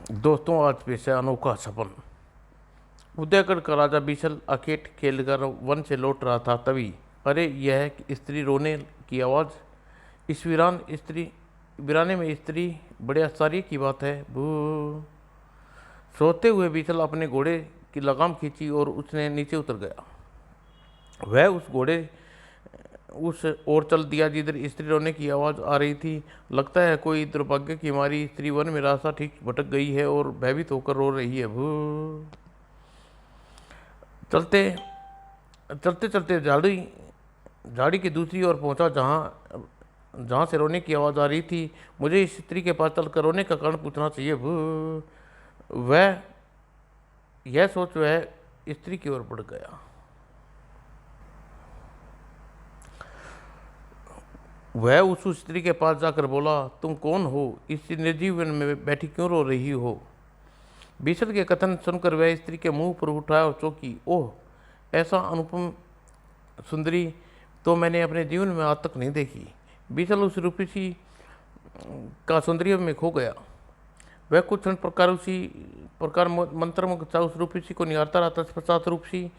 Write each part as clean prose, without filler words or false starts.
दोस्तों, आज पेश है अनोखा सपन। उदयगढ़ का राजा बिशल अखेट खेलकर वन से लौट रहा था, तभी अरे यह स्त्री रोने की आवाज़। इस वीराने में स्त्री बड़े आश्चर्य की बात है। भू सोते हुए बिशल अपने घोड़े की लगाम खींची और उसने नीचे उतर गया। वह उस घोड़े उस ओर चल दिया जिधर स्त्री रोने की आवाज़ आ रही थी। लगता है कोई दुर्भाग्य की मारी स्त्री वन में रास्ता ठीक भटक गई है और भयभीत होकर रो रही है। भू चलते चलते चलते झाड़ी की दूसरी ओर पहुंचा, जहाँ जहाँ से रोने की आवाज़ आ रही थी। मुझे इस स्त्री के पास चलकर रोने का कारण पूछना चाहिए। वह यह सोच वह स्त्री की ओर बढ़ गया। वह उस स्त्री के पास जाकर बोला, तुम कौन हो? इस निर्जीवन में बैठी क्यों रो रही हो? बिशल के कथन सुनकर वह स्त्री के मुंह पर उठाया और चौंकी। ओह, ऐसा अनुपम सुंदरी तो मैंने अपने जीवन में आज तक नहीं देखी। बिशल उस रूपसी का सौंदर्य में खो गया। वह कुछ क्षण प्रकार मंत्रमुग्ध था उस रूपसी को निहारता रहा। तत्पश्चात रूपसी,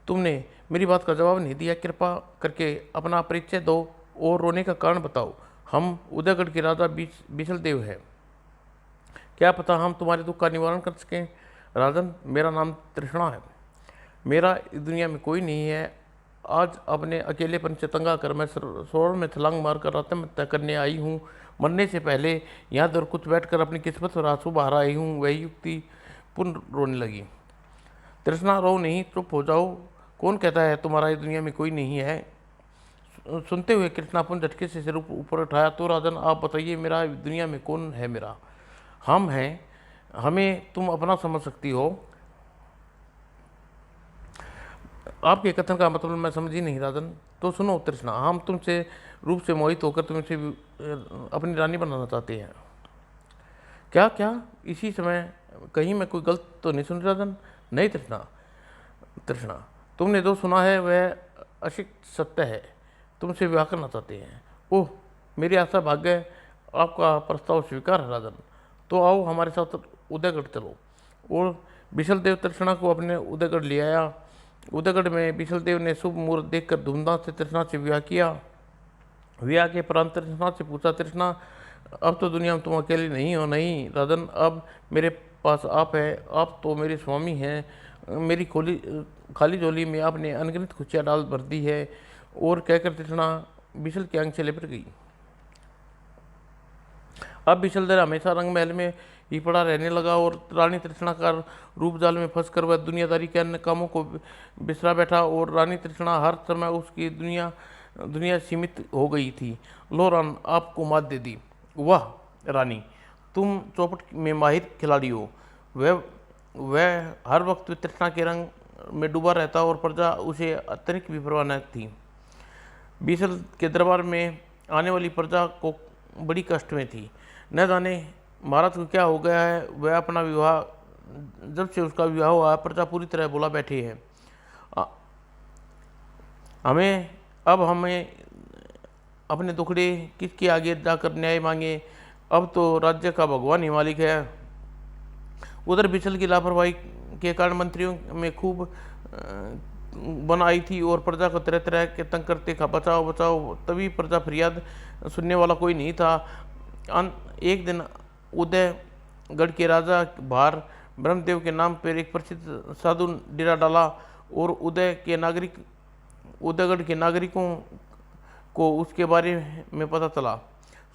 तुमने मेरी बात का जवाब नहीं दिया, कृपा करके अपना परिचय दो और रोने का कारण बताओ। हम उदयगढ़ के राजा बिशल देव हैं, क्या पता हम तुम्हारे दुख का निवारण कर सकें। राजन, मेरा नाम तृष्णा है, मेरा इस दुनिया में कोई नहीं है। आज अपने अकेलेपन से तंग आकर मैं सरोवर में छलांग मारकर आत्महत्या करने आई हूँ। मरने से पहले यहाँ दर कुछ बैठकर अपनी किस्मत और आंसू बहा आई हूँ। वही युक्ति पुनः रोने लगी। तृष्णा, रो नहीं, चुप हो जाओ। कौन कहता है तुम्हारा इस दुनिया में कोई नहीं है? सुनते हुए कृष्णा पुनः झटके से सिर ऊपर उठाया। तो राजन, आप बताइए, मेरा इस दुनिया में कौन है? मेरा हम हैं, हमें तुम अपना समझ सकती हो। आपके कथन का मतलब मैं समझ ही नहीं राजन। तो सुनो तृष्णा, हम तुमसे रूप से मोहित होकर तुमसे अपनी रानी बनाना चाहते हैं। क्या क्या? इसी समय कहीं मैं कोई गलत तो नहीं सुन राजन? नहीं तृष्णा, तृष्णा, तुमने जो सुना है वह अशिक्त सत्य है। तुमसे विवाह करना चाहते हैं। ओह, मेरी आशा भाग्य आपका प्रस्ताव स्वीकार है राजन। तो आओ हमारे साथ उदयगढ़ चलो। और बिशल देव तृष्णा को अपने उदयगढ़ ले आया। उदयगढ़ में बिशल देव ने शुभ मुहूर्त देखकर धूमधाम से तृष्णा से विवाह किया। विवाह के उपरांत तृष्णा से पूछा, तृष्णा, अब तो दुनिया में तुम अकेली नहीं हो। नहीं राजन, अब मेरे पास आप है, आप तो मेरे स्वामी हैं। मेरी खाली झोली में आपने अनगिनत खुशियाँ डाल भर दी है। और कहकर तृष्णा बिशल के अंग से लिपट गई। अब बिशलदर हमेशा रंग महल में ही पड़ा रहने लगा और रानी तृष्णा का रूप जाल में फंसकर वह दुनियादारी के अन्य कामों को बिसरा बैठा। और रानी तृष्णा हर समय उसकी दुनिया सीमित हो गई थी। लो रान, आपको मात दे दी। वाह रानी, तुम चौपट में माहिर खिलाड़ी हो। वह हर वक्त तृष्णा के रंग में डूबा रहता और प्रजा उसे अत्यधिक भी परवाह न थी। बिशल के दरबार में आने वाली प्रजा को बड़ी कष्ट में थी। न जाने महाराज को क्या हो गया है। वह अपना विवाह जब से उसका विवाह हुआ, प्रजा पूरी तरह बोला बैठी है। हमें अपने दुखड़े किसके आगे जाकर न्याय मांगे। अब तो राज्य का भगवान ही मालिक है। उधर बिशल की लापरवाही के कारण मंत्रियों में खूब बन आई थी और प्रजा को तरह तरह के तंग करते खा, बचाओ बचाओ। तभी प्रजा फरियाद सुनने वाला कोई नहीं था। एक दिन उदयगढ़ के राजा बाहर ब्रह्मदेव के नाम पर एक प्रसिद्ध साधु डेरा डाला और उदयगढ़ के नागरिकों को उसके बारे में पता चला।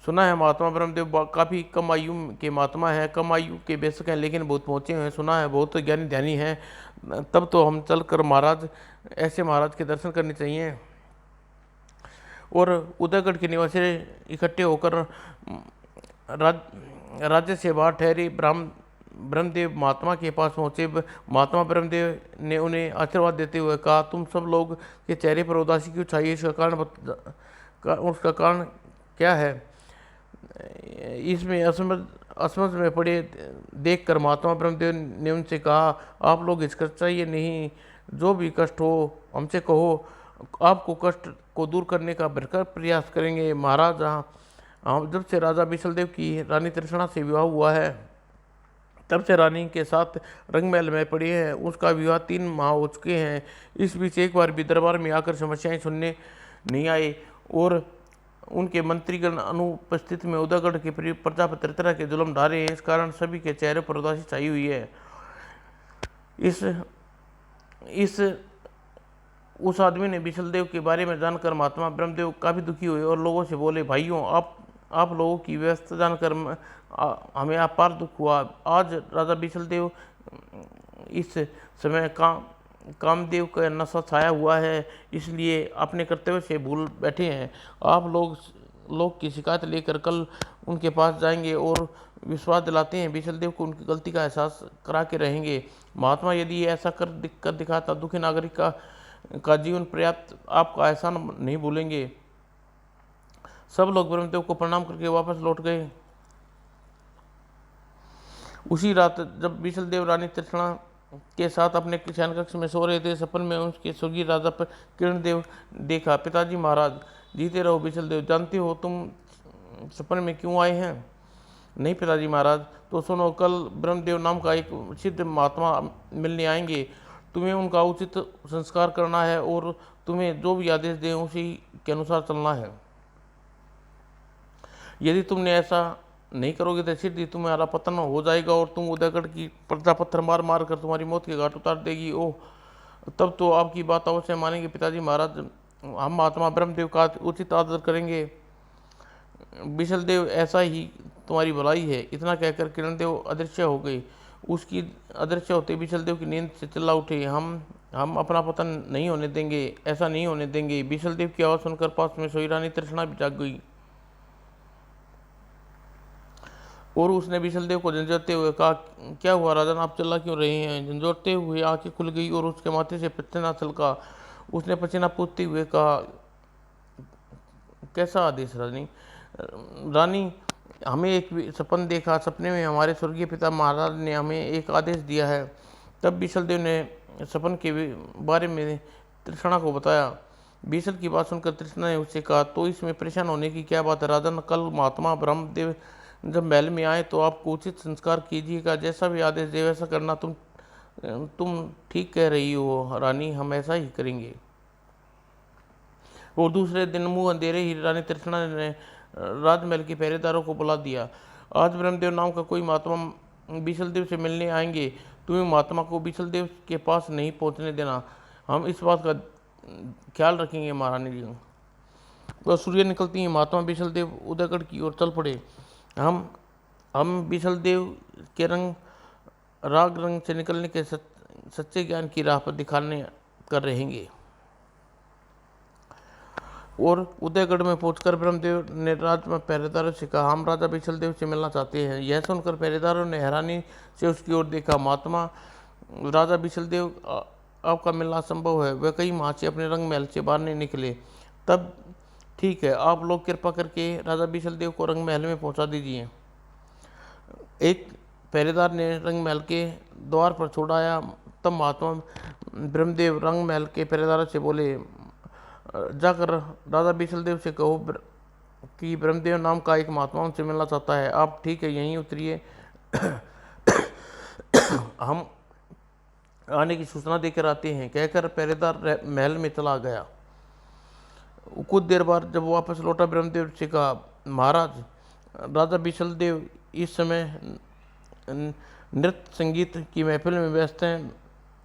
सुना है महात्मा ब्रह्मदेव काफ़ी कम आयु के महात्मा है, कम आयु के बेशक हैं, लेकिन बहुत पहुँचे हुए हैं। सुना है बहुत ज्ञानी ध्यानी हैं। तब तो हम चलकर ऐसे महाराज के दर्शन करने चाहिए। और उदयगढ़ के निवासी इकट्ठे होकर राज्य से बाहर ठहरे ब्रह्मदेव महात्मा के पास पहुँचे। महात्मा ब्रह्मदेव ने उन्हें आशीर्वाद देते हुए कहा, तुम सब लोग के चेहरे पर उदासी क्यों छाई? उसका कारण क्या है? इसमें असमझ में पड़े देखकर महात्मा ब्रह्मदेव ने उनसे कहा, आप लोग हिचकिचाइए नहीं, जो भी कष्ट हो हमसे कहो, आपको कष्ट को दूर करने का भरकर प्रयास करेंगे। महाराज, जब से राजा बिशलदेव की रानी तृष्णा से विवाह हुआ है, तब से रानी के साथ रंगमहल में पड़ी है। उसका विवाह 3 माह हो चुके हैं। इस बीच एक बार भी दरबार में आकर समस्याएं सुनने नहीं आए और उनके मंत्रीगण अनुपस्थित में उदयगढ़ के प्रजा पर तरह तरह के जुल्म ढा रहे हैं। इस कारण सभी के चेहरे पर उदासी छाई हुई है। इस उस आदमी ने बिशलदेव के बारे में जानकर महात्मा ब्रह्मदेव काफ़ी दुखी हुए और लोगों से बोले, भाइयों, आप लोगों की व्यवस्था जानकर हमें अपार दुख हुआ। आज राजा बिशलदेव इस समय कामदेव का नशा छाया हुआ है, इसलिए अपने कर्तव्य से भूल बैठे हैं। आप लोग की शिकायत लेकर कल उनके पास जाएंगे और विश्वास दिलाते हैं बिशलदेव को उनकी गलती का एहसास करा के रहेंगे। महात्मा, यदि ऐसा कर दिखाता दुखी नागरिक का जीवन पर्याप्त आपका एहसान नहीं भूलेंगे। सब लोग ब्रह्मदेव को प्रणाम करके वापस लौट गए। उसी रात जब बिशलदेव रानी तृष्णा के साथ अपने शयन कक्ष में सो रहे थे, सपन में उसके स्वर्गीय राजा पर किरणदेव देखा। पिताजी महाराज, जीते रहो बिशलदेव। जानते हो तुम सपन में क्यों आए हैं? नहीं पिताजी महाराज। तो सुनो, कल ब्रह्मदेव नाम का एक सिद्ध महात्मा मिलने आएंगे। तुम्हें उनका उचित संस्कार करना है और तुम्हें जो भी आदेश दें उसी के अनुसार चलना है। यदि तुमने ऐसा नहीं करोगे तो सीधे तुम्हारा पतन हो जाएगा और तुम उदयगढ़ की प्रजा पत्थर मार मार कर तुम्हारी मौत के घाट उतार देगी। ओह, तब तो आपकी बात अवश्य मानेंगे पिताजी महाराज। हम महात्मा ब्रह्मदेव का उचित आदर करेंगे। बिशलदेव, ऐसा ही तुम्हारी भलाई है। इतना कहकर किरणदेव अदृश्य हो गई। उसकी अदृश्य होते बिशलदेव की नींद से चिल्ला उठे, हम अपना पतन नहीं होने देंगे, ऐसा नहीं होने देंगे। बिशलदेव की आवाज़ सुनकर पास में सोई रानी तृष्णा भी जाग गई और उसने बिशलदेव को झंझोड़ते हुए कहा, क्या हुआ राजन, आप चिल्ला क्यों रहे हैं? झंझोड़ते हुए आंखें खुल गई और उसके माथे से पसीना छलका। उसने पसीना पूछते हुए कहा, कैसा आदेश रानी? हमें एक सपन देखा। सपने में हमारे स्वर्गीय पिता महाराज ने हमें एक आदेश दिया है। तब बिशलदेव ने सपन के बारे में तृष्णा को बताया। बिशल की बात सुनकर तृष्णा ने उससे कहा, तो इसमें परेशान होने की क्या बात है राजन? कल महात्मा ब्रह्मदेव जब महल में आए तो आपको उचित संस्कार कीजिएगा। जैसा भी आदेश दे वैसा करना। तुम ठीक कह रही हो रानी, हम ऐसा ही करेंगे। और दूसरे दिन मुंह अंधेरे ही रानी तृष्णा ने राजमहल के पहरेदारों को बुला दिया। आज ब्रह्मदेव नाम का कोई महात्मा बिशलदेव से मिलने आएंगे। तुम्हें महात्मा को बिशलदेव के पास नहीं पहुंचने देना। हम इस बात का ख्याल रखेंगे महारानी जी। वह सूर्य निकलती ही महात्मा बिशलदेव उदयगढ़ की ओर चल पड़े। हम बिशलदेव के राग रंग से निकलने के सच्चे ज्ञान की राह पर दिखाने कर रहेंगे। और उदयगढ़ में पहुंचकर ब्रह्मदेव ने राजमहल पहरेदारों से कहा, हम राजा बिशलदेव से मिलना चाहते हैं। यह सुनकर पहरेदारों ने हैरानी से उसकी ओर देखा। महात्मा, राजा बिशलदेव आपका मिलना संभव है। वह कई माह से अपने रंगमहल से बाहर नहीं निकले। तब ठीक है, आप लोग कृपा करके राजा बिशलदेव को रंगमहल में पहुंचा दीजिए। एक पहरेदार ने रंगमहल के द्वार पर छोड़ाया। तब महात्मा ब्रह्मदेव रंगमहल के पहरेदारों से बोले, जाकर राजा बिशलदेव से कहो कि ब्रह्मदेव नाम का एक महात्मा उनसे मिलना चाहता है। आप ठीक है, यहीं उतरिए। हम आने की सूचना देकर आते हैं, कहकर पहरेदार महल में चला गया। कुछ देर बाद जब वापस लौटा, ब्रह्मदेव से कहा, महाराज, राजा बिशलदेव इस समय नृत्य संगीत की महफिल में व्यस्त हैं।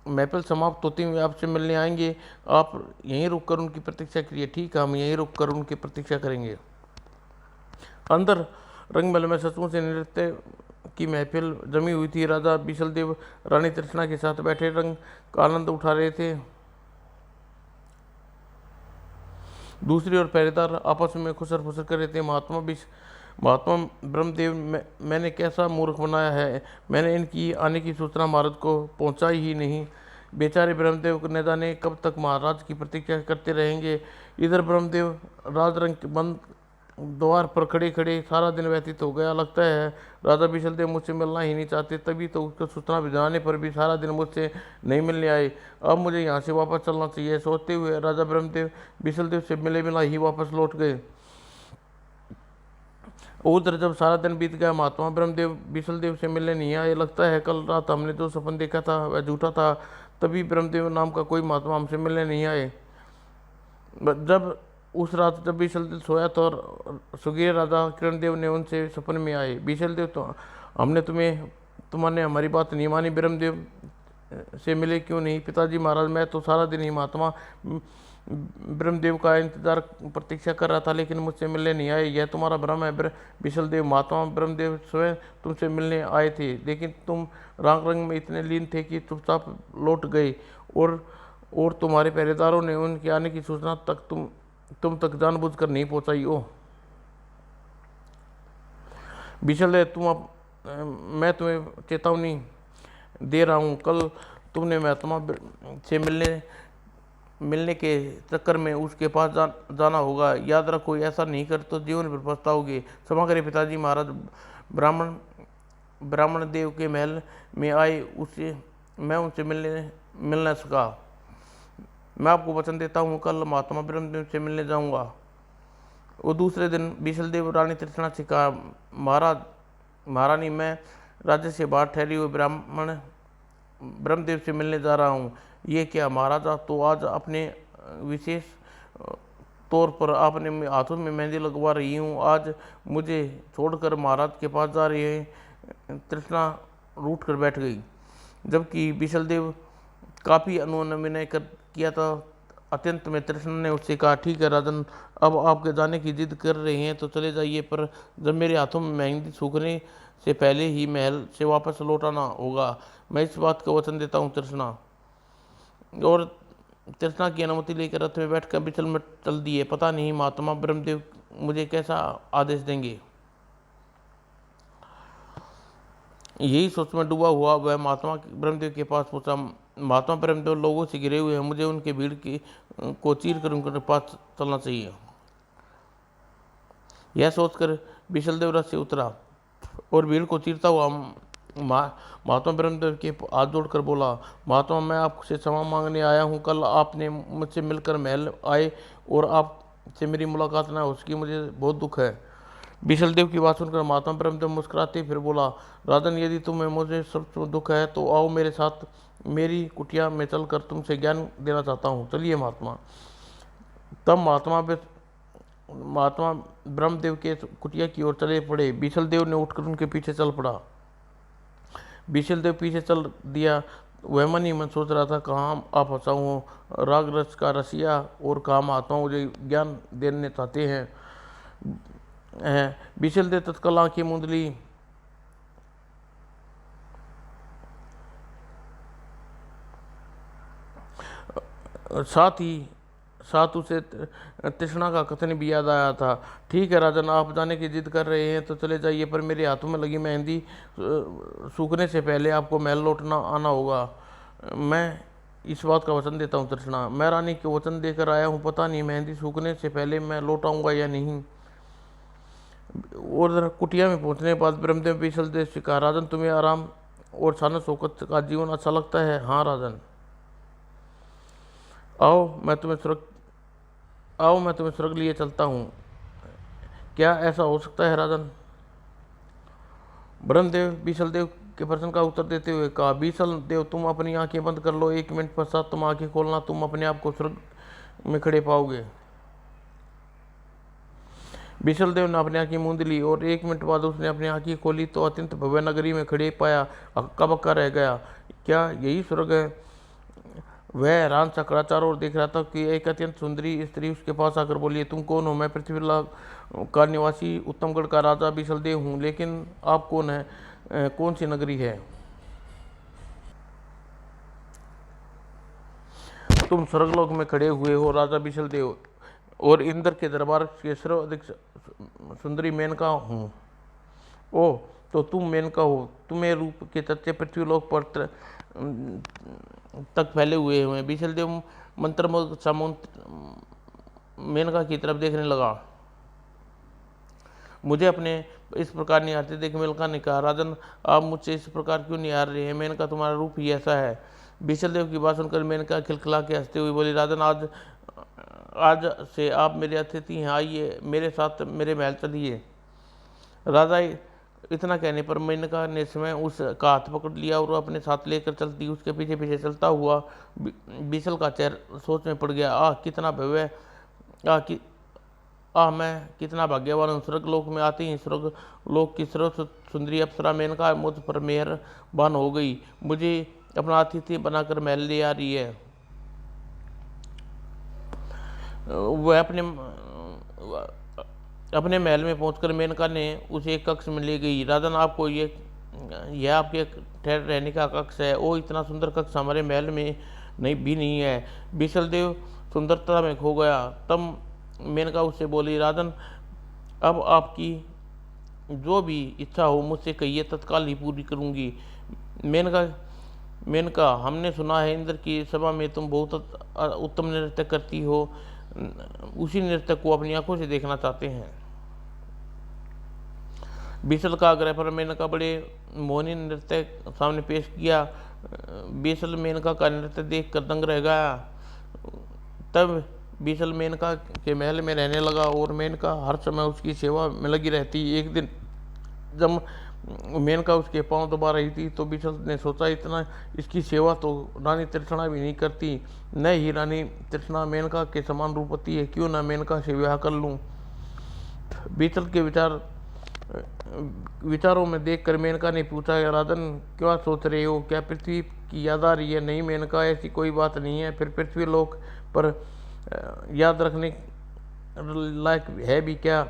महफिल समाप्त होती हुई आपसे मिलने आएंगे। आप यहीं रुककर उनकी प्रतीक्षा करिए। ठीक है, हम यहीं रुककर उनकी प्रतीक्षा करेंगे। अंदर रंगमहल में सचमुच से नृत्य की महफिल जमी हुई थी। राजा बिशलदेव रानी तृष्णा के साथ बैठे रंग का आनंद उठा रहे थे। दूसरी ओर पहरेदार आपस में खुसर फुसर कर रहे थे। महात्मा ब्रह्मदेव, मैंने कैसा मूर्ख बनाया है। मैंने इनकी आने की सूचना महाराज को पहुंचाई ही नहीं। बेचारे ब्रह्मदेव न जाने कब तक महाराज की प्रतीक्षा करते रहेंगे। इधर ब्रह्मदेव राजरंग के बंद द्वार पर खड़े खड़े सारा दिन व्यतीत हो गया। लगता है राजा बिशलदेव मुझसे मिलना ही नहीं चाहते, तभी तो उसको सूचना भिजवाने पर भी सारा दिन मुझसे नहीं मिलने आए। अब मुझे यहाँ से वापस चलना चाहिए। सोचते हुए राजा ब्रह्मदेव बिशलदेव से मिले बिना ही वापस लौट गए। उधर जब सारा दिन बीत गया, महात्मा ब्रह्मदेव बीसलदेव से मिलने नहीं आए। लगता है कल रात हमने जो सपन देखा था वह झूठा था, तभी ब्रह्मदेव नाम का कोई महात्मा हमसे मिलने नहीं आए। जब उस रात जब बीसलदेव सोया तो सुग्रीव राजा किरणदेव ने उनसे सपन में आए, बीसलदेव तो हमने तुमने हमारी बात नहीं मानी, ब्रह्मदेव से मिले क्यों नहीं? पिताजी महाराज, मैं तो सारा दिन ही महात्मा ब्रह्मदेव का इंतजार प्रतीक्षा कर रहा था, लेकिन मुझसे मिलने नहीं आए। यह तुम्हारा भ्रम है विशलदेव। महात्मा ब्रह्मदेव स्वयं तुमसे मिलने आए थे, लेकिन तुम रंग रंग में इतने लीन थे कि चुपचाप लौट गए, और तुम्हारे पहरेदारों ने उनके आने की सूचना तक तुम तक जानबूझकर नहीं पहुंचाई। ओह विशलदेव, मैं तुम्हें चेतावनी दे रहा हूँ, कल तुमने महात्मा से मिलने के चक्कर में उसके पास जाना होगा। याद रखो, ऐसा नहीं कर तो जीवन भर पछताओगे। क्षमा करें पिताजी महाराज, ब्राह्मण देव के महल में आए मैं उनसे मिल न सका। मैं आपको वचन देता हूँ, कल महात्मा ब्रह्मदेव से मिलने जाऊँगा। वो दूसरे दिन बीसलदेव रानी तृष्णा से कहा, महारानी, मैं राज्य से बाहर ठहरी हुई ब्रह्मदेव से मिलने जा रहा हूँ। ये क्या महाराजा, तो आज अपने विशेष तौर पर आपने हाथों में मेहंदी लगवा रही हूँ, आज मुझे छोड़कर महाराज के पास जा रही है। तृष्णा रूठ कर बैठ गई, जबकि बीसलदेव काफ़ी अनुनय किया था। अत्यंत में तृष्णा ने उससे कहा, ठीक है राजन, अब आपके जाने की जिद कर रहे हैं तो चले जाइए, पर जब मेरे हाथों में मेहंदी सूखने से पहले ही महल से वापस लौटाना होगा। मैं इस बात का वचन देता हूँ तृष्णा। और तृष्णा की अनुमति लेकर रथ में बैठकर बिचल में चल दिए। पता नहीं महात्मा ब्रह्मदेव मुझे कैसा आदेश देंगे। यही सोच में डूबा हुआ वह महात्मा ब्रह्मदेव के पास पहुंचा। महात्मा ब्रह्मदेव लोगों से घिरे हुए हैं, मुझे उनके भीड़ को चीर कर उनके पास चलना चाहिए। यह सोचकर बिशलदेव रथ से उतरा और भीड़ को चीरता हुआ महात्मा ब्रह्मदेव के हाथ जोड़कर बोला, महात्मा, मैं आपसे क्षमा मांगने आया हूँ। कल आपने मुझसे मिलकर महल आए और आपसे मेरी मुलाकात न हो सकी, मुझे बहुत दुख है। बिशलदेव की बात सुनकर महात्मा ब्रह्मदेव मुस्कुराते फिर बोला, राजन, यदि तुम्हें मुझे सब दुख है तो आओ मेरे साथ, मेरी कुटिया में चलकर तुमसे ज्ञान देना चाहता हूँ। चलिए महात्मा। तब महात्मा ब्रह्मदेव के कुटिया की ओर चले पड़े। बिशलदेव ने उठकर उनके पीछे चल पड़ा। बिशलदेव पीछे चल दिया। वह मन ही मन सोच रहा था, कहाँ आप फंसा हूँ, राग रस का रसिया, और कहाँ महात्मा मुझे ज्ञान देने चाहते हैं। बिशलदेव तत्काल आंखें मूंद ली। साथ उसे तृष्णा का कथन भी याद आया था। ठीक है राजन, आप जाने की जिद कर रहे हैं तो चले जाइए, पर मेरे हाथों में लगी मेहंदी सूखने से पहले आपको महल लौटना आना होगा। मैं इस बात का वचन देता हूँ तृष्णा। मैं रानी को वचन देकर आया हूँ, पता नहीं मेहंदी सूखने से पहले मैं लौट आऊँगा या नहीं। और कुटिया में पहुँचने के बाद ब्रह्मदेव बिशलदेव से कहा, राजन, तुम्हें आराम और शान शौकत का जीवन अच्छा लगता है? हाँ राजन। आओ मैं तुम्हें स्वर्ग लिए चलता हूँ। क्या ऐसा हो सकता है राजन? ब्रह्मदेव बिशलदेव के प्रश्न का उत्तर देते हुए कहा, बिशलदेव, तुम अपनी आंखें बंद कर लो, 1 मिनट पश्चात तुम आंखें खोलना, तुम अपने आप को स्वर्ग में खड़े पाओगे। बिशलदेव ने अपनी आंखें मूंद ली और 1 मिनट बाद उसने अपनी आंखें खोली तो अत्यंत भव्य नगरी में खड़े पाया। हक्का बक्का रह गया। क्या यही स्वर्ग है? वह हैरान सा खड़ा चारों ओर देख रहा था कि एक अत्यंत सुंदरी स्त्री उसके पास आकर बोली, तुम कौन हो? मैं पृथ्वीराज का निवासी उत्तमगढ़ का राजा बिशलदेव हूँ, लेकिन आप कौन है? कौन सी नगरी है? तुम स्वर्गलोक में खड़े हुए हो राजा बिशलदेव, और इंद्र के दरबार के सर्वाधिक सुंदरी मेनका हूँ। ओह, तो तुम मेनका हो। तुम्हें रूप के चर्चे पृथ्वीलोक पर तक फैले हुए हैं। बिशलदेव मंत्रमुग्ध मेनका की तरफ देखने लगा। मुझे अपने इस प्रकार निहारते देख मेनका ने कहा, राजन, आप मुझसे इस प्रकार क्यों निहार रहे हैं? मेनका, तुम्हारा रूप ही ऐसा है। बिशलदेव की बात सुनकर मेनका खिलखिला के हंसते हुए बोली, राजन, आज से आप मेरे अतिथि हैं, आइए मेरे साथ मेरे महल चलिए। राजा इतना कहने पर मेनका ने समय उसका हाथ पकड़ लिया और अपने साथ लेकर चलती उसके पीछे पीछे चलता हुआ बीसल का चेहरा सोच में पड़ गया। कितना भव्य, कि मैं कितना भाग्यवान हूँ। स्वर्ग लोक में आती ही स्वर्ग लोक की सर्व सुंदरी अप्सरा मेनका मुझ पर मेहरबान हो गई, मुझे अपना अतिथि बनाकर महल ले आ रही है। वह अपने महल में पहुंचकर मेनका ने उसे एक कक्ष में ले गई। राजन, आपको यह आपके ठहर रहने का कक्ष है। ओ, इतना सुंदर कक्ष हमारे महल में नहीं है। बीसल देव सुंदरता में खो गया। तब मेनका उससे बोली, राजन, अब आपकी जो भी इच्छा हो मुझसे कहिए, तत्काल ही पूरी करूंगी। मेनका, हमने सुना है इंद्र की सभा में तुम बहुत उत्तम नृत्य करती हो। उसी नृत्य को अपनी आंखों से देखना चाहते हैं। बीसल का आग्रह पर मेनका बड़े मोहनी नृत्य सामने पेश किया। बीसल मेनका का नृत्य देखकर दंग रह गया। तब बीसल मेनका के महल में रहने लगा और मेनका हर समय उसकी सेवा में लगी रहती। एक दिन जब मेनका उसके पांव दबा रही थी तो बीसल ने सोचा, इतना इसकी सेवा तो रानी तृष्णा भी नहीं करती। न ही रानी तृष्णा मेनका के समान रूपवती है, क्यों ना मेनका से विवाह कर लूं। बीसल के विचारों में देखकर मेनका ने पूछा, राजन, क्या सोच रहे हो? क्या पृथ्वी की याद आ रही है? नहीं मेनका, ऐसी कोई बात नहीं है। फिर पृथ्वी लोक पर याद रखने लायक है भी क्या?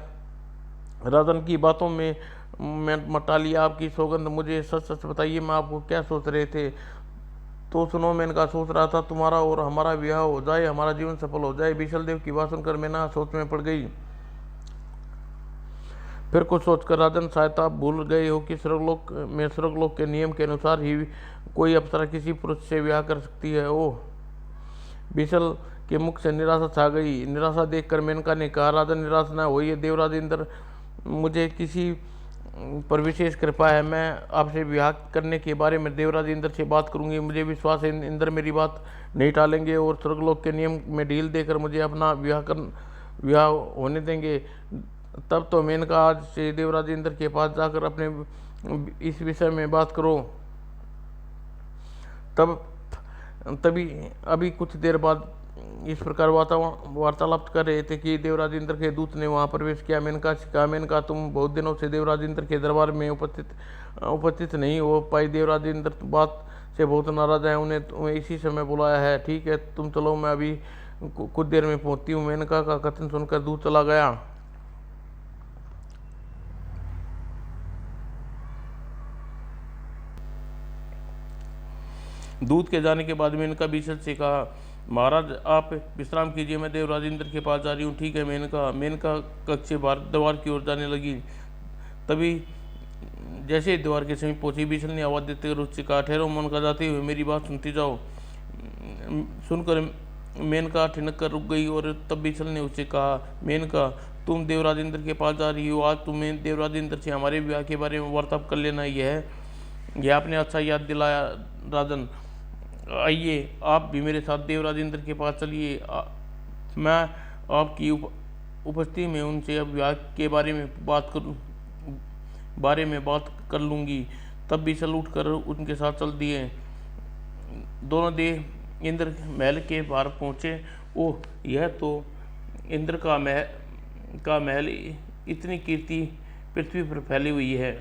राजन की बातों में मैं मटा लिया आपकी सौगंध, मुझे सच सच बताइए, मैं आपको क्या सोच रहे थे? तो सुनो, मैं इनका सोच रहा था तुम्हारा और हमारा विवाह हो जाए, हमारा जीवन सफल हो जाए। बीसल देव की बात सुनकर मैं ना सोच में पड़ गई। फिर कुछ सोचकर, राजन, शायद आप भूल गए हो कि स्वर्गलोक के नियम के अनुसार ही कोई अप्सरा किसी पुरुष से विवाह कर सकती है। ओह! बीसल के मुख से निराशा छा गई। निराशा देखकर मेनका ने कहा, राजन, निराश न होइए। देवराज इंद्र मुझे किसी पर विशेष कृपा है। मैं आपसे विवाह करने के बारे में देवराज इंद्र से बात करूंगी। मुझे विश्वास है इंद्र मेरी बात नहीं टालेंगे और स्वर्गलोक के नियम में ढील देकर मुझे अपना विवाह होने देंगे। तब तो मेनका आज से देवराज इंद्र के पास जाकर अपने इस विषय में बात करो। तभी अभी कुछ देर बाद इस प्रकार वार्तालाप कर रहे थे कि देवराज इंद्र के दूत ने वहां प्रवेश किया। मेनका, तुम बहुत दिनों से देवराज इंद्र के दरबार में उपस्थित नहीं हो पाई। देवराज इंद्र बात से बहुत नाराज है, उन्हें इसी समय बुलाया है। ठीक है, तुम चलो, मैं अभी कुछ देर में पहुंचती हूँ। मेनका का कथन सुनकर दूत चला गया। दूत के जाने के बाद मेनका बीसल से कहा, महाराज, आप विश्राम कीजिए, मैं देवराज इंद्र के पास जा रही हूँ। ठीक है। मेनका कक्ष से द्वार की ओर जाने लगी। तभी जैसे द्वार के समीप पहुंची, बीसल ने आवाज देते हुए उससे कहा, ठहरो मेनका, जाते हुए मेरी बात सुनती जाओ। सुनकर मेनका ठिनक कर रुक गई और तब बीसल ने उससे कहा, मेनका, तुम देवराज इंद्र के पास जा रही हो। आज तुम्हें देवराज इंद्र से हमारे विवाह के बारे में वार्तालाप कर लेना। यह आपने अच्छा याद दिलाया राजन। आइए, आप भी मेरे साथ देवराज इंद्र के पास चलिए। मैं आपकी उपस्थिति में उनसे अब विवाह के बारे में बात कर लूँगी। तब बीसल उठकर उनके साथ चल दिए। दोनों देव इंद्र महल के बाहर पहुँचे। ओह, यह तो इंद्र का महल, इतनी कीर्ति पृथ्वी पर फैली हुई है।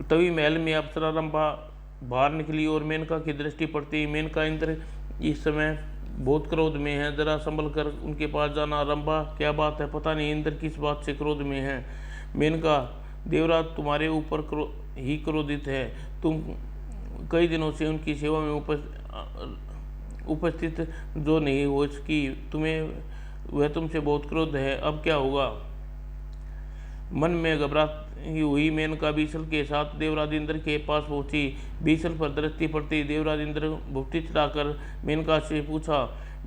तभी महल में अप्सरा रंभा बाहर निकली और मेनका की दृष्टि पड़ती ही, मेनका, इंद्र इस समय बहुत क्रोध में है, जरा संभल कर उनके पास जाना। रंभा, क्या बात है? पता नहीं इंद्र किस बात से क्रोध में है। मेनका, देवराज तुम्हारे ऊपर ही क्रोधित है। तुम कई दिनों से उनकी सेवा में उपस्थित जो नहीं हो सकी, वह तुमसे बहुत क्रोध है। अब क्या होगा? मन में घबराहट हुई मेनका बीसल के साथ देवराज इंद्र के पास पहुंची। बीसल पर दृष्टि पड़ती देवराज इंद्र भुक्ति चढ़ाकर मेनका से पूछा,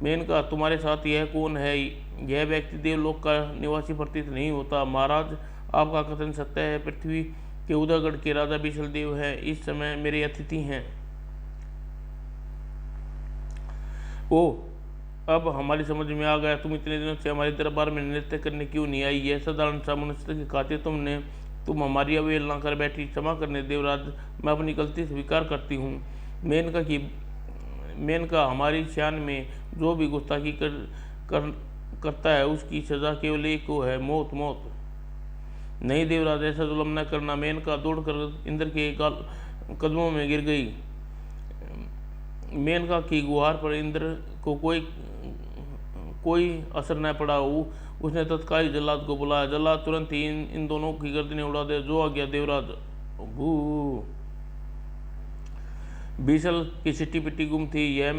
मेनका, तुम्हारे साथ यह कौन है? यह व्यक्ति देवलोक का निवासी प्रतीत नहीं होता। महाराज, आपका कथन सत्य है। पृथ्वी के उदयगढ़ के राजा बीसल देव है, इस समय मेरे अतिथि हैं। ओ, अब हमारी समझ में आ गया, तुम इतने दिनों से हमारे दरबार में नृत्य करने क्यों नहीं आई। यह साधारण सा मनुष्य के खाते तुम हमारी अवहेलना कर बैठी। क्षमा करने देवराज, मैं अपनी गलती स्वीकार करती हूँ। मेनका हमारी शान में जो भी गुस्ताखी करता है उसकी सजा केवल एक को है, मौत। मौत नहीं देवराज, ऐसा जुल्म न करना। मेनका दौड़कर इंद्र के कदमों में गिर गई। मेनका की गुहार पर इंद्र को कोई असर न पड़ा। उसने तत्काल जल्लाद को बुलाया। जल्लाद तुरंत ही इन दोनों की गर्दनें उड़ा दे। जो आ गया देवराज। भू बीसल की सिट्टी पिट्टी गुम थी। यह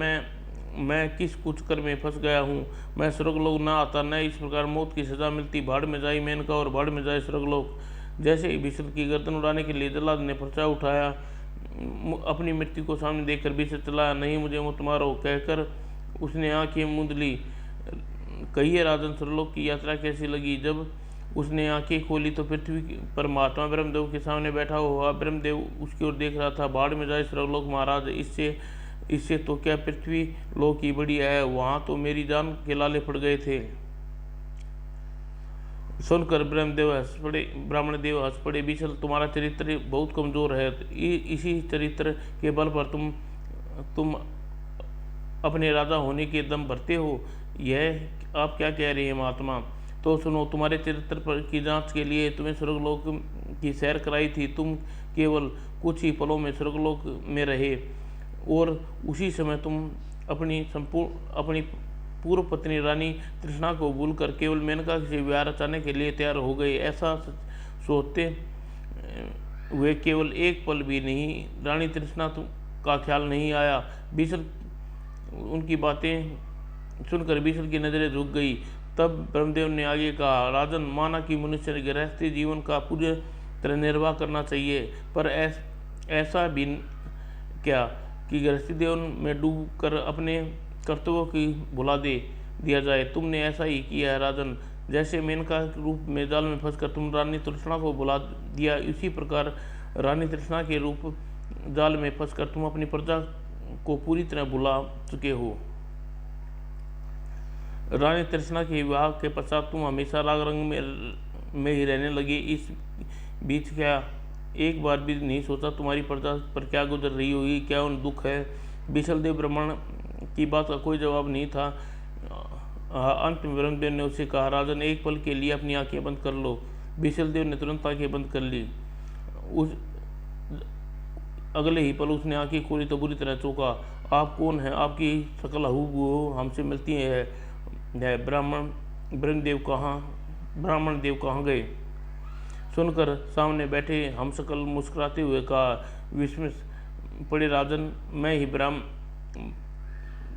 मैं किस कुचकर में फंस गया हूँ। मैं स्वर्गलोक न आता, न इस प्रकार मौत की सजा मिलती। भाड़ में जाई मेनका और भाड़ में जाए स्वर्गलोक। जैसे ही बीसल की गर्दन उड़ाने के लिए जल्लाद ने पर्चा उठाया, अपनी मृत्यु को सामने देखकर बीसल चिल्लाया, नहीं मुझे मत मारो। कहकर उसने आंखें मूंद ली। कहिए राजन, स्वर्गलोक की यात्रा कैसी लगी। जब उसने आंखें खोली तो पृथ्वी पर महात्मा ब्रह्मदेव के सामने बैठा हुआ ब्रह्मदेव उसकी ओर देख रहा था। भाड़ में जाए स्वर्गलोक महाराज, इससे तो क्या पृथ्वी लोक की बड़ी है। वहाँ तो मेरी जान के लाले पड़ गए थे। सुनकर ब्राह्मण देव हंस पड़े। बीसल, तुम्हारा चरित्र बहुत कमजोर है। इसी चरित्र के बल पर तुम अपने राजा होने के दम भरते हो। यह आप क्या कह रहे हैं महात्मा। तो सुनो, तुम्हारे चरित्र पर की जांच के लिए तुम्हें स्वर्गलोक की सैर कराई थी। तुम केवल कुछ ही पलों में स्वर्गलोक में रहे और उसी समय तुम अपनी पूर्व पत्नी रानी तृष्णा को भूलकर केवल मेनका से विवाह रचाने के लिए तैयार हो गए। ऐसा सोचते हुए केवल एक पल भी नहीं रानी तृष्णा का ख्याल नहीं आया। बीसल उनकी बातें सुनकर बीसल की नज़रें झुक गई। तब ब्रह्मदेव ने आगे कहा, राजन, माना कि मनुष्य ने गृहस्थी जीवन का पूरी तरह निर्वाह करना चाहिए, पर ऐसा भी क्या कि गृहस्थी जीवन में डूब कर अपने कर्तव्यों की भुला दिया जाए। तुमने ऐसा ही किया है राजन। जैसे मेनका के रूप में जाल में फंसकर तुम रानी तृष्णा को भुला दिया, इसी प्रकार रानी तृष्णा के रूप जाल में फंसकर तुम अपनी प्रजा को पूरी तरह भुला चुके हो। रानी तृष्णा के विवाह के पश्चात तुम हमेशा राग रंग में ही रहने लगे। इस बीच क्या एक बार भी नहीं सोचा तुम्हारी प्रजा पर क्या गुजर रही होगी, क्या उन दुख है। बीसलदेव ब्राह्मण की बात का कोई जवाब नहीं था। अंत में ब्रह्मदेव ने उससे कहा, राजन, एक पल के लिए अपनी आंखें बंद कर लो। बीसलदेव ने तुरंत आंखें बंद कर ली। उस अगले ही पल उसने आंखें खोली तो बुरी तरह चौंका। आप कौन हैं? आपकी शकल हूबहू हमसे मिलती है। ब्राह्मण देव कहाँ गए? सुनकर सामने बैठे हम शकल मुस्कुराते हुए कहा, विस्मित पड़े राजन, मैं ही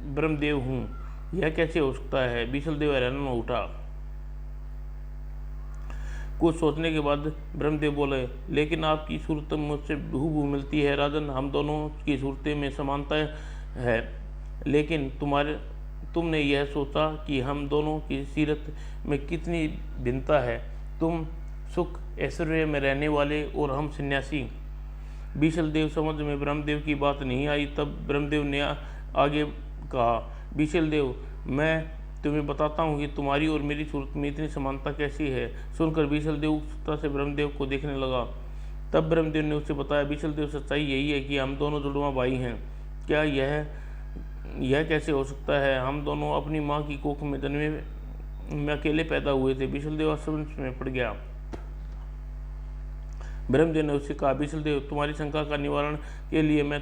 ब्रह्मदेव हूँ। यह कैसे हो सकता है? बीसलदेव हैरान हो उठा। कुछ सोचने के बाद ब्रह्मदेव बोले, लेकिन आपकी सूरत मुझसे हूबहू मिलती है राजन। हम दोनों की सूरतें में समानता है, लेकिन तुमने यह सोचा कि हम दोनों की सीरत में कितनी भिन्नता है। तुम सुख ऐश्वर्य में रहने वाले और हम सन्यासी। बीसलदेव समझ में ब्रह्मदेव की बात नहीं आई। तब ब्रह्मदेव ने आगे कहा, बीसलदेव, मैं तुम्हें बताता हूँ कि तुम्हारी और मेरी सूरत में इतनी समानता कैसी है। सुनकर बीसलदेव उत्सुकता से ब्रह्मदेव को देखने लगा। तब ब्रह्मदेव ने उसे बताया, बीसलदेव, सच्चाई यही है कि हम दोनों जुड़वा भाई हैं। क्या यह कैसे हो सकता है? हम दोनों अपनी माँ की कोख में जन्मे में अकेले पैदा हुए थे। बीसलदेव असमंजस में पड़ गया। ब्रह्मदेव ने उससे कहा, बीसलदेव, तुम्हारी शंका का निवारण के लिए मैं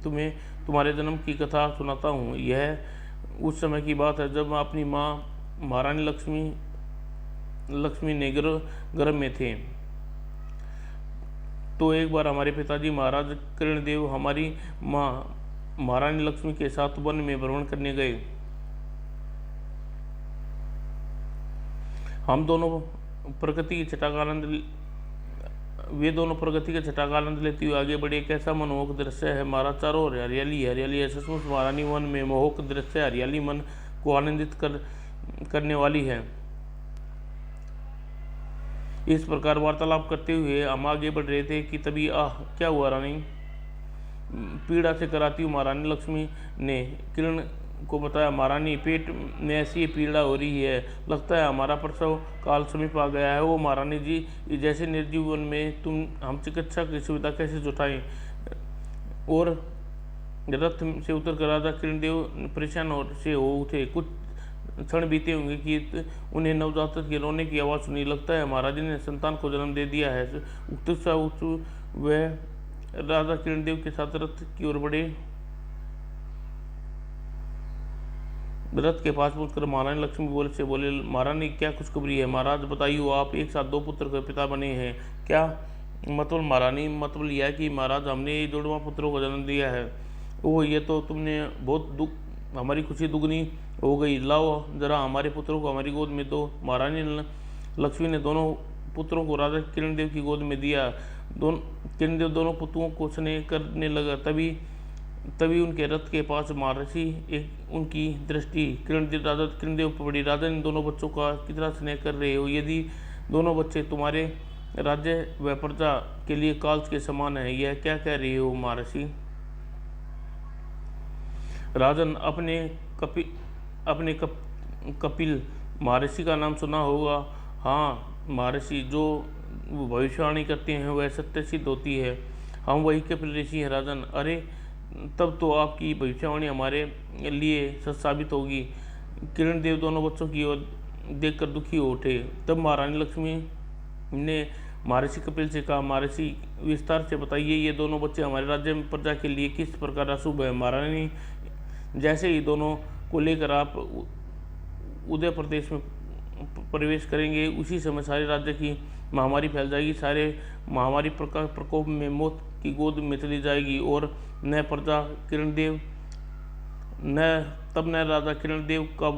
तुम्हें तुम्हारे जन्म की कथा सुनाता हूँ। यह उस समय की बात है जब अपनी माँ महारानी लक्ष्मी ने गर्भ में थे। तो एक बार हमारे पिताजी महाराज किरणदेव हमारी माँ महारानी लक्ष्मी के साथ वन में भ्रमण करने गए। वे दोनों प्रगति के छटा का आनंद लेते हुए आगे बढ़े। कैसा मनमोहक दृश्य है महाराज, चारों ओर हरियाली हरियाली है। सचमुच महारानी वन में मोहक दृश्य, हरियाली मन को आनंदित करने वाली है। इस प्रकार वार्तालाप करते हुए हम आगे बढ़ रहे थे कि तभी क्या हुआ रानी? पीड़ा से कराती हुई महारानी लक्ष्मी ने को बताया, महारानी पेट में ऐसी पीड़ा हो रही है, लगता है हमारा प्रसव काल समीप आ गया है। वो महारानी जी, जैसे निर्जीवन में तुम हम चिकित्सा की सुविधा कैसे जुटाएं। और रथ से उतर कर राजा किरणदेव परेशान से हो उठे। कुछ क्षण बीते होंगे कि उन्हें नवजात के रोने की आवाज़ सुनी। लगता है महाराज ने संतान को जन्म दे दिया है। वह राजा किरणदेव के साथ रथ की ओर बढ़े। रथ के पास पहुंचकर महारानी लक्ष्मी बोले, महारानी क्या खुशखबरी है। महाराज बताइए, आप एक साथ 2 पुत्र के पिता बने हैं। क्या मतलब महारानी? मतलब यह कि महाराज हमने जुड़वा पुत्रों को जन्म दिया है। ओह, ये तो तुमने बहुत दुख, हमारी खुशी दुगनी हो गई। लाओ जरा हमारे पुत्रों को हमारी गोद में दो। महारानी लक्ष्मी ने दोनों पुत्रों को राजा किरणदेव की गोद में दिया। किरणदेव दोनों पुत्रों को स्नेह करने लगा। तभी उनके रथ के पास महर्षि एक उनकी दृष्टि राजा किरणदेव पर पड़ी। राजा, इन दोनों बच्चों का कितना स्नेह कर रहे हो। यदि दोनों बच्चे तुम्हारे राज्य व प्रजा के लिए काल के समान है, यह क्या कह रहे हो महर्षि? राजन, अपने कपिल महर्षि का नाम सुना होगा। हाँ महर्षि, जो भविष्यवाणी करते हैं वह सत्य सिद्ध होती है। हम वही कपिल ऋषि हैं राजन। अरे, तब तो आपकी भविष्यवाणी हमारे लिए सच साबित होगी। किरणदेव दोनों बच्चों की ओर देखकर दुखी हो उठे। तब महारानी लक्ष्मी ने महर्षि कपिल से कहा, महर्षि विस्तार से बताइए, ये दोनों बच्चे हमारे राज्य में प्रजा के लिए किस प्रकार अशुभ है। महारानी, जैसे ही दोनों को लेकर आप उदय प्रदेश में प्रवेश करेंगे, उसी समय सारे राज्य की महामारी फैल जाएगी। सारे महामारी प्रकोप में मौत की गोद में चली जाएगी। और न प्रजा किरणदेव न राजा किरणदेव का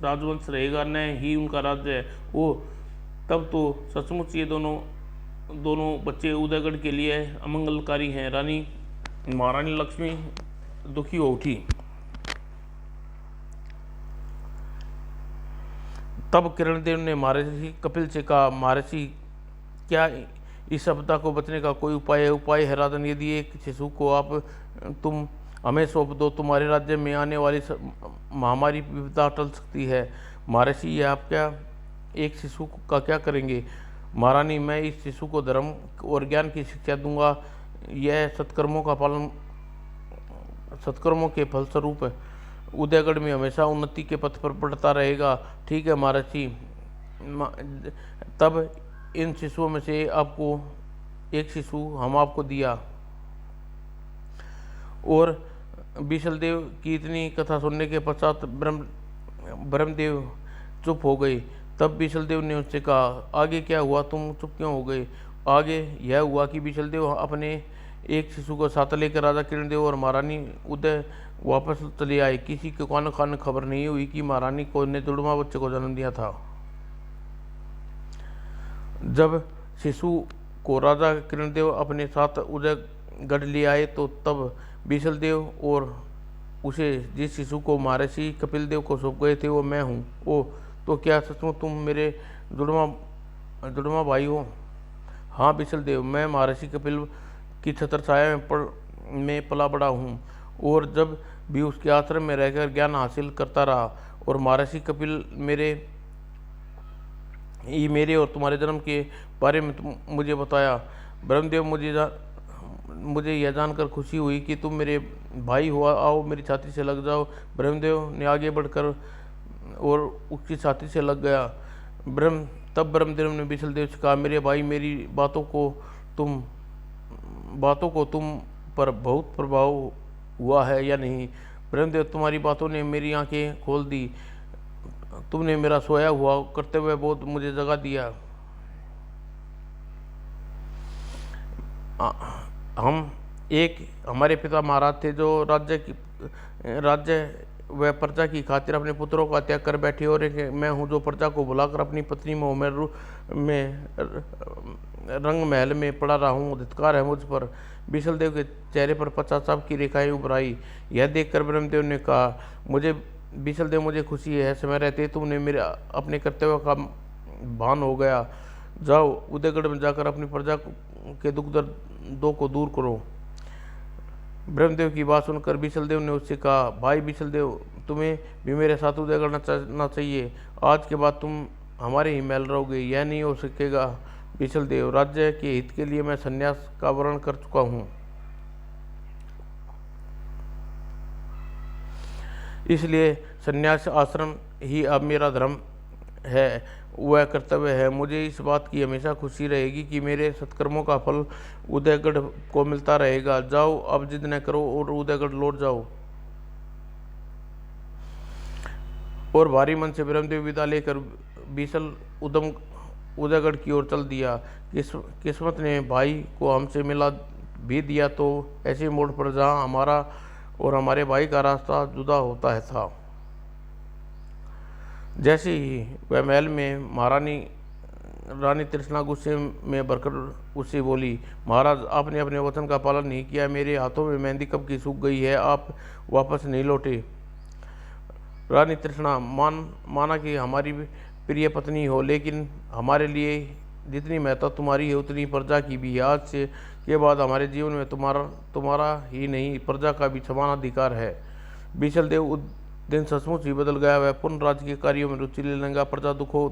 राजवंश रहेगा, न ही उनका राज्य है। वो तब तो सचमुच ये दोनों बच्चे उदयगढ़ के लिए अमंगलकारी हैं। महारानी लक्ष्मी दुखी हो उठी। तब किरणदेव ने महर्षि कपिल से कहा, महर्षि क्या इस आपदा को बचने का कोई उपाय है राजन? यदि एक शिशु को तुम हमें सौंप दो, तुम्हारे राज्य में आने वाली महामारी विपदा टल सकती है। महर्षि, यह आप क्या एक शिशु का क्या करेंगे? महारानी, मैं इस शिशु को धर्म और ज्ञान की शिक्षा दूंगा। यह सत्कर्मों के फलस्वरूप उदयगढ़ में हमेशा उन्नति के पथ पर बढ़ता रहेगा। ठीक है महर्षि। तब इन शिशुओं में से एक शिशु हम आपको दिया। और विशलदेव की इतनी कथा सुनने के पश्चात ब्रह्मदेव चुप हो गए। तब विशलदेव ने उससे कहा, आगे क्या हुआ? तुम चुप क्यों हो गए? आगे यह हुआ कि विशलदेव अपने एक शिशु को साथ लेकर राजा किरणदेव और महारानी उदय वापस चले आए। किसी के कान खबर नहीं हुई कि महारानी को ने जुड़वा बच्चे को जन्म दिया था। जब शिशु को राजा किरणदेव अपने साथ उदयगढ़ ले आए, तो तब विशलदेव और उसे जिस शिशु को महर्षि कपिलदेव को सौंप गए थे वो मैं हूँ। ओ, तो क्या सचमुच तुम मेरे जुड़वा भाई हो? हाँ विशलदेव, मैं महर्षि कपिल की छत्र छाया में पला बड़ा हूँ, और जब भी उसके आश्रम में रहकर ज्ञान हासिल करता रहा। और महर्षि कपिल मेरे और तुम्हारे जन्म के बारे में मुझे बताया। ब्रह्मदेव, मुझे यह जानकर खुशी हुई कि तुम मेरे भाई हो। आओ मेरी छाती से लग जाओ। ब्रह्मदेव ने आगे बढ़कर और उसकी छाती से लग गया। तब ब्रह्मदेव ने विशलदेव से कहा, मेरे भाई, मेरी बातों को तुम पर बहुत प्रभाव हुआ है या नहीं? ब्रह्मदेव, तुम्हारी बातों ने मेरी आंखें खोल दी। तुमने मेरा सोया हुआ करते हुए बहुत मुझे जगा दिया। हमारे पिता महाराज थे जो राज्य व प्रजा की खातिर अपने पुत्रों का त्याग कर बैठे, और मैं हूँ जो प्रजा को बुलाकर अपनी पत्नी मोह में रंग महल में पड़ा रहा हूँ। धिक्कार है मुझ पर। विशलदेव के चेहरे पर पश्चाताप की रेखाएं उभर आई। यह देखकर ब्रह्मदेव ने कहा, विशलदेव, मुझे खुशी है, समय रहते तुमने मेरे अपने कर्तव्य का भान हो गया। जाओ उदयगढ़ में जाकर अपनी प्रजा के दुख दर्दों को दूर करो। ब्रह्मदेव की बात सुनकर बीसलदेव ने उससे कहा, भाई बीसलदेव, तुम्हें भी मेरे साथ उदय करना चाहिए। आज के बाद तुम हमारे ही महल रहोगे, यह नहीं हो सकेगा बीसलदेव। राज्य के हित के लिए मैं संन्यास का वर्ण कर चुका हूँ, इसलिए संन्यास आश्रम ही अब मेरा धर्म है, वह कर्तव्य है। मुझे इस बात की हमेशा खुशी रहेगी कि मेरे सत्कर्मों का फल उदयगढ़ को मिलता रहेगा। जाओ, अब जिद न करो और उदयगढ़ लौट जाओ। और भारी मन से ब्रह्मदेव विदा लेकर बीसल उदम उदयगढ़ की ओर चल दिया। किस्मत ने भाई को हमसे मिला भी दिया तो ऐसे मोड़ पर जहाँ हमारा और हमारे भाई का रास्ता जुदा होता है था। जैसे ही वह महल में रानी तृष्णा गुस्से में भरकर उससे बोली, महाराज, आपने अपने वचन का पालन नहीं किया। मेरे हाथों में मेहंदी कब की सूख गई है, आप वापस नहीं लौटे। रानी तृष्णा, माना कि हमारी प्रिय पत्नी हो, लेकिन हमारे लिए जितनी महत्ता तुम्हारी है उतनी प्रजा की भी है। आज से के बाद हमारे जीवन में तुम्हारा ही नहीं, प्रजा का भी समान अधिकार है। बीसलदेव उस दिन सचमुच ही बदल गया। वह पुनः राज्य के कार्यों में रुचि लेने लगा, प्रजा दुखों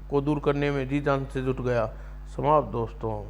को दूर करने में जी जान से जुट गया। समाप्त दोस्तों।